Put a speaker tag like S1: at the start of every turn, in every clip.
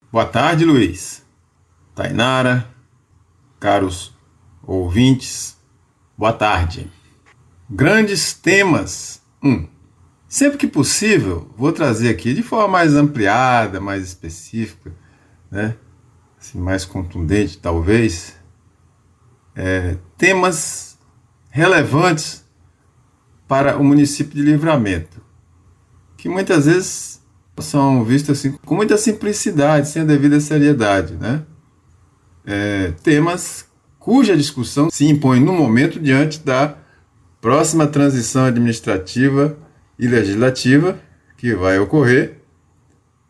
S1: Boa tarde, Luiz, Tainara, caros ouvintes, boa tarde. Grandes temas. Sempre que possível, vou trazer aqui de forma mais ampliada, mais específica, né? Assim, mais contundente, talvez, temas relevantes para o município de Livramento, que muitas vezes são vistos assim, com muita simplicidade, sem a devida seriedade, né? Temas cuja discussão se impõe no momento diante da próxima transição administrativa e legislativa que vai ocorrer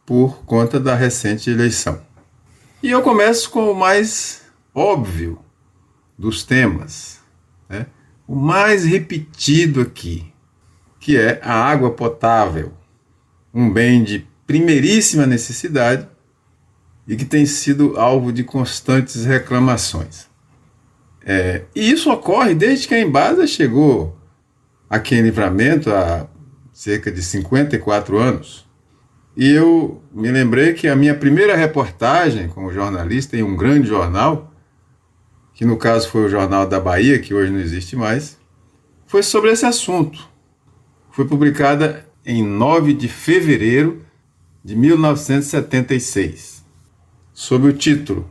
S1: por conta da recente eleição. E eu começo com o mais óbvio dos temas, né? O mais repetido aqui, que é a água potável, um bem de primeiríssima necessidade e que tem sido alvo de constantes reclamações. E isso ocorre desde que a Embasa chegou aqui em Livramento há cerca de 54 anos. E eu me lembrei que a minha primeira reportagem como jornalista em um grande jornal, que no caso foi o Jornal da Bahia, que hoje não existe mais, foi sobre esse assunto. Foi publicada em 9 de fevereiro de 1976, sob o título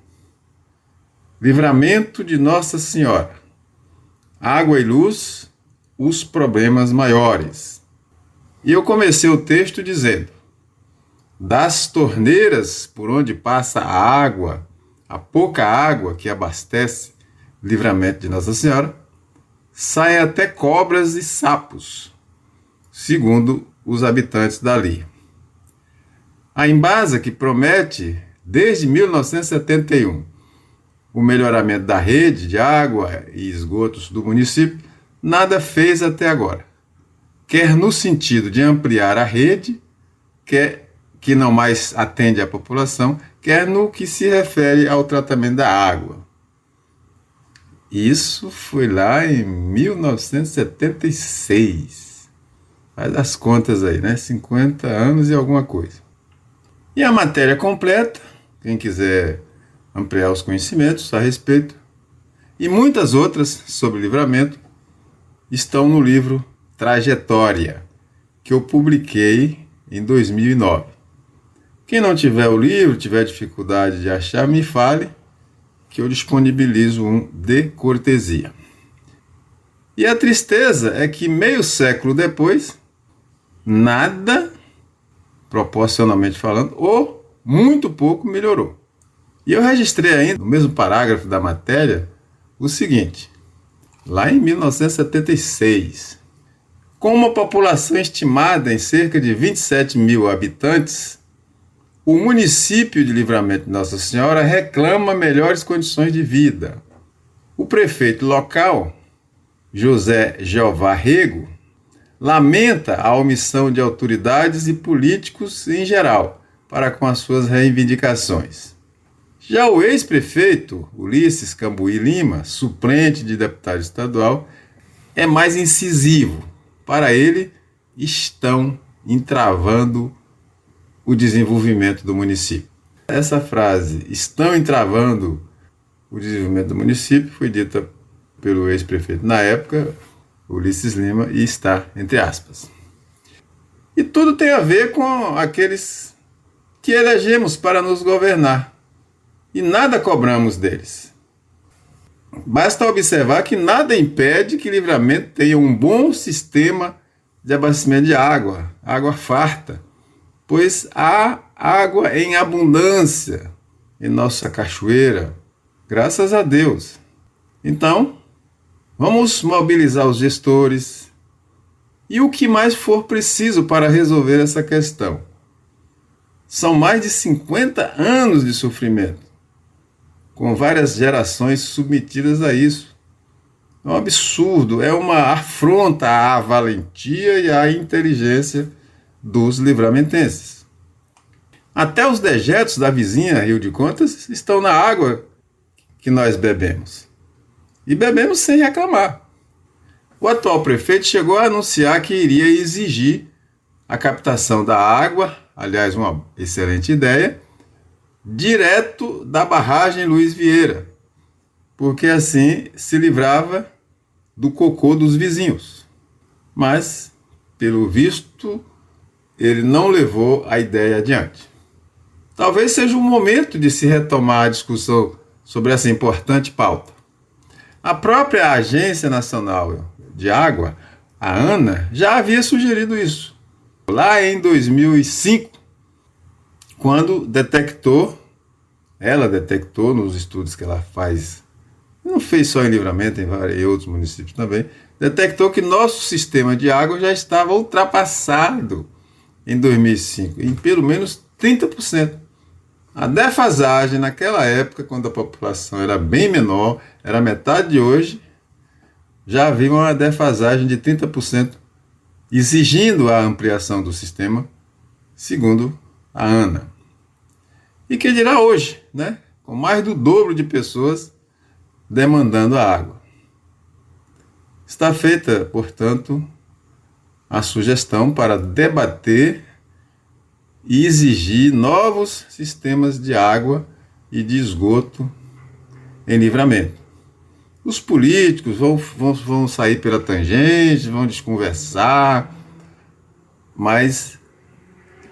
S1: Livramento de Nossa Senhora, Água e Luz, os Problemas Maiores. E eu comecei o texto dizendo: das torneiras por onde passa a água, a pouca água que abastece Livramento de Nossa Senhora, saem até cobras e sapos, segundo os habitantes dali. A Embasa, que promete desde 1971 o melhoramento da rede de água e esgotos do município, nada fez até agora, quer no sentido de ampliar a rede, quer que não mais atende à população, quer no que se refere ao tratamento da água. Isso foi lá em 1976. Faz as contas aí, né? 50 anos e alguma coisa. E a matéria completa, quem quiser ampliar os conhecimentos a respeito, e muitas outras sobre Livramento, estão no livro Trajetória, que eu publiquei em 2009. Quem não tiver o livro, tiver dificuldade de achar, me fale, que eu disponibilizo um de cortesia. E a tristeza é que meio século depois, nada, proporcionalmente falando, ou muito pouco melhorou. E eu registrei ainda, no mesmo parágrafo da matéria, o seguinte: lá em 1976, com uma população estimada em cerca de 27 mil habitantes, o município de Livramento de Nossa Senhora reclama melhores condições de vida. O prefeito local, José Jeová Rego, lamenta a omissão de autoridades e políticos em geral para com as suas reivindicações. Já o ex-prefeito Ulisses Cambuí Lima, suplente de deputado estadual, é mais incisivo. Para ele, estão entravando o desenvolvimento do município. Essa frase, estão entravando o desenvolvimento do município, foi dita pelo ex-prefeito na época, Ulisses Lima, e está entre aspas. E tudo tem a ver com aqueles que elegemos para nos governar, e nada cobramos deles. Basta observar que nada impede que Livramento tenha um bom sistema de abastecimento de água, água farta, pois há água em abundância em nossa cachoeira, graças a Deus. Então, vamos mobilizar os gestores e o que mais for preciso para resolver essa questão. São mais de 50 anos de sofrimento, com várias gerações submetidas a isso. É um absurdo, é uma afronta à valentia e à inteligência dos livramentenses. Até os dejetos da vizinha Rio de Contas estão na água que nós bebemos. E bebemos sem reclamar. O atual prefeito chegou a anunciar que iria exigir a captação da água, aliás, uma excelente ideia, direto da barragem Luiz Vieira, porque assim se livrava do cocô dos vizinhos. Mas, pelo visto, ele não levou a ideia adiante. Talvez seja o momento de se retomar a discussão sobre essa importante pauta. A própria Agência Nacional de Água, a ANA, já havia sugerido isso, lá em 2005, quando ela detectou nos estudos que ela faz, não fez só em Livramento, em outros municípios também, detectou que nosso sistema de água já estava ultrapassado em 2005, em pelo menos 30%. A defasagem naquela época, quando a população era bem menor, era metade de hoje, já havia uma defasagem de 30%, exigindo a ampliação do sistema, segundo a ANA. E que dirá hoje, né? Com mais do dobro de pessoas demandando a água. Está feita, portanto, a sugestão para debater e exigir novos sistemas de água e de esgoto em Livramento. Os políticos vão sair pela tangente, vão desconversar, mas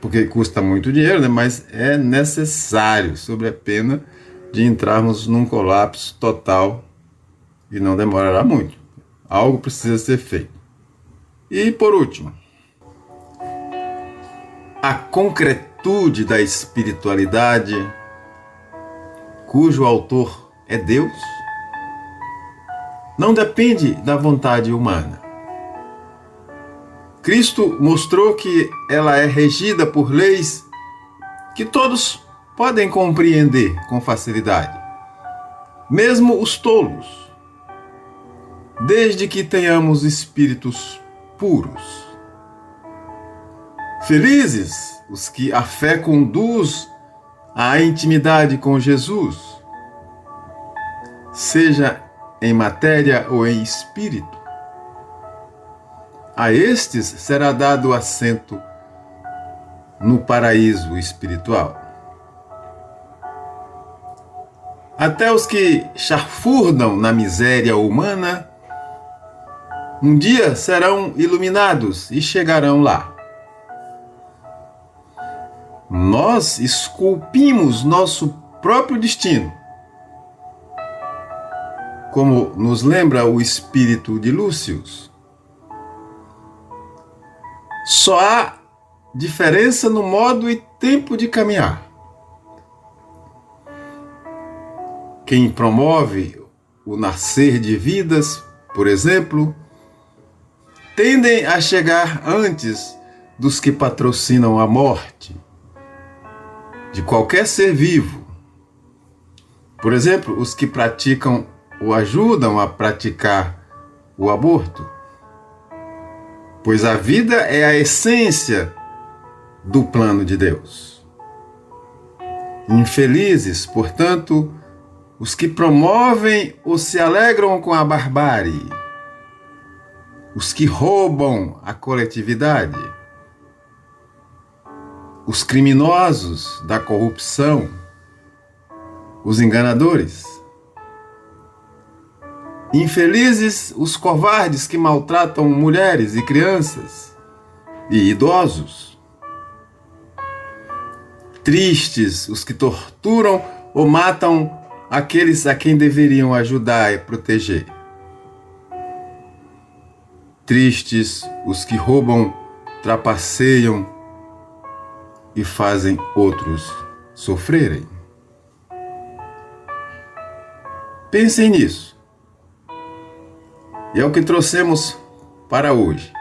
S1: porque custa muito dinheiro, né? Mas é necessário, sob a pena de entrarmos num colapso total e não demorará muito. Algo precisa ser feito. E por último, a concretude da espiritualidade, cujo autor é Deus, não depende da vontade humana. Cristo mostrou que ela é regida por leis que todos podem compreender com facilidade, mesmo os tolos, desde que tenhamos espíritos puros. Felizes os que a fé conduz à intimidade com Jesus, seja em matéria ou em espírito. A estes será dado assento no paraíso espiritual. Até os que chafurdam na miséria humana, um dia serão iluminados e chegarão lá. Nós esculpimos nosso próprio destino, como nos lembra o espírito de Lúcius. Só há diferença no modo e tempo de caminhar. Quem promove o nascer de vidas, por exemplo, tendem a chegar antes dos que patrocinam a morte de qualquer ser vivo. Por exemplo, os que praticam ou ajudam a praticar o aborto. Pois a vida é a essência do plano de Deus. Infelizes, portanto, os que promovem ou se alegram com a barbárie, os que roubam a coletividade, os criminosos da corrupção, os enganadores. Infelizes os covardes que maltratam mulheres e crianças e idosos. Tristes os que torturam ou matam aqueles a quem deveriam ajudar e proteger. Tristes os que roubam, trapaceiam e fazem outros sofrerem. Pensem nisso. E é o que trouxemos para hoje.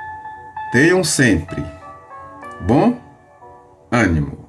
S1: Tenham sempre bom ânimo.